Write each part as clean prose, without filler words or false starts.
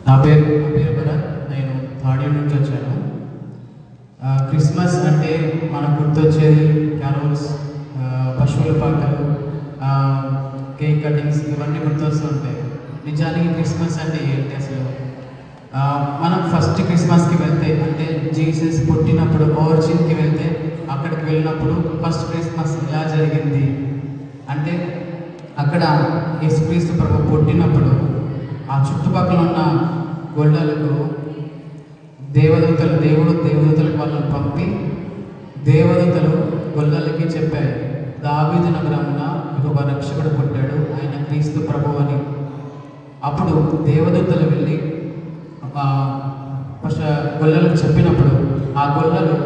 నా పేరు భరత్. నేను థర్డ్ ఇయర్ నుంచి వచ్చాను. క్రిస్మస్ అంటే మనకు గుర్తొచ్చేది క్యారోల్స్, పశువుల పాటలు, కేక్ కటింగ్స్, ఇవన్నీ గుర్తొస్తుంటాయి. నిజానికి క్రిస్మస్ అంటే ఏంటి అసలు? మనం ఫస్ట్ క్రిస్మస్కి వెళ్తే, అంటే జీసస్ పుట్టినప్పుడు ఓరిజిన్కి వెళ్తే, అక్కడికి వెళ్ళినప్పుడు ఫస్ట్ క్రిస్మస్ ఎలా జరిగింది అంటే, అక్కడ యేసుక్రీస్తు ప్రభు పుట్టినప్పుడు ఆ చుట్టుపక్కల ఉన్న గొల్లలకు దేవదూతలకు వాళ్ళని పంపి, దేవదూతలు గొల్లలకి చెప్పారు, దావీదు నగరమున ఒక రక్షకుడు పుట్టాడు, ఆయన క్రీస్తు ప్రభు అని. అప్పుడు దేవదూతలు వెళ్ళి గొల్లలకు చెప్పినప్పుడు ఆ గొల్లలు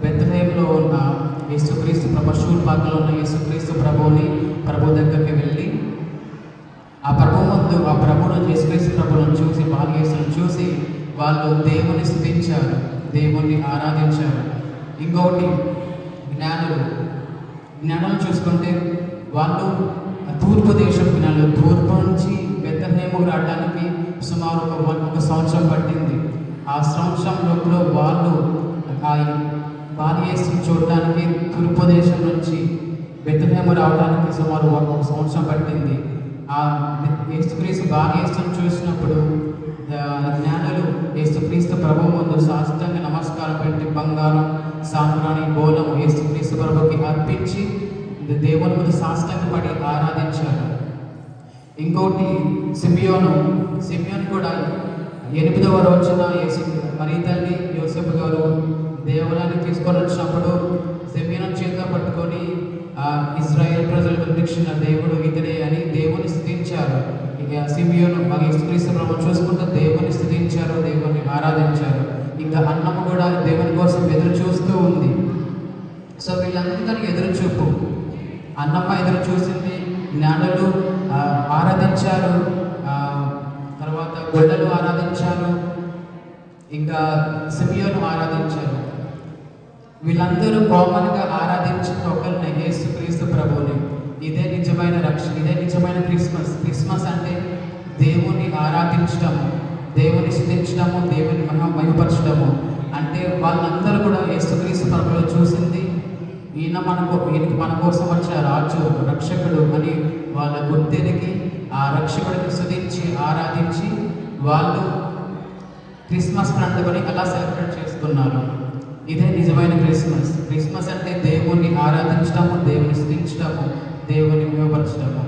బెత్లెహేములో ఉన్న యేసుక్రీస్తు ప్రభు, శూర్పాకలో ఉన్న యేసుక్రీస్తు ప్రభు దగ్గరికి వెళ్ళి ఆ ప్రభువును యేసుక్రీస్తు ప్రభువును చూసి, బాలయేసును చూసి వాళ్ళు దేవుని స్తుతించారు, దేవుణ్ణి ఆరాధించారు. ఇంకొకటి జ్ఞానులు చూసుకుంటే వాళ్ళు తూర్పు దేశం జ్ఞానులు. తూర్పు నుంచి బెత్లెహేము రావడానికి సుమారు ఒక సంవత్సరం పట్టింది. ఆ సంవత్సరం లోపల వాళ్ళు ఆ బాలయేసును చూడడానికి తూర్పు దేశం నుంచి బెత్లెహేము రావడానికి సుమారు ఒక సంవత్సరం పట్టింది. ఆ యేసుక్రీస్తు బాలయేసును చూసినప్పుడు జ్ఞానులు యేసుక్రీస్తు ప్రభు ముందు సాష్టాంగ నమస్కారం పెట్టి బంగారం, సాంబ్రాణి, బోలము యేసుక్రీస్తు ప్రభుకి అర్పించి దేవుని ముందు సాష్టాంగపడి ఆరాధించారు. ఇంకోటి సిమియోను కూడా 8వ రోజున మరి తల్లి యోసేపు గారు దేవాలయాన్ని తీసుకొని వచ్చినప్పుడు సిమియోను చేతిలో పట్టుకొని ఇశ్రాయేల్ ప్రజలకు రక్షించిన దేవుడు ఇతడే అని దేవుని స్తుతించారు. ఇక సిమియోను యేసుక్రీస్తు ప్రభు చూసుకుంటూ దేవుని స్తుతించారు, దేవుని ఆరాధించారు. ఇంకా అన్నమ్మ కూడా దేవుని కోసం ఎదురు చూస్తూ ఉంది. సో వీళ్ళందరికీ ఎదురు చూపు. అన్నమ్మ ఎదురు చూసింది, జ్ఞానులు ఆరాధించారు, తర్వాత గొడ్డలు ఆరాధించారు, ఇంకా సిమియోను ఆరాధించారు. వీళ్ళందరూ కామన్గా ఆరాధించిన ఒకరిని యేసుక్రీస్తు ప్రభువుని. ఇదే నిజమైన రక్షణ, ఇదే నిజమైన క్రిస్మస్ అంటే దేవుని ఆరాధించడము, దేవుని స్తుతించడము, దేవుని మహిమపరచడము. అంటే వాళ్ళందరూ కూడా యేసుక్రీస్తు ప్రభువులో చూసింది ఈయనకి మన కోసం వచ్చే రాజు, రక్షకుడు అని వాళ్ళ గుర్తెరిగి ఆ రక్షకుడిని స్తుతించి ఆరాధించి వాళ్ళు క్రిస్మస్ పండుగని అలా సెలబ్రేట్ చేసుకున్నారు. ఇదే నిజమైన క్రిస్మస్ అంటే దేవుణ్ణి ఆరాధించడము, దేవుని స్తుతించడము, దేవుని మహిమపరచడము.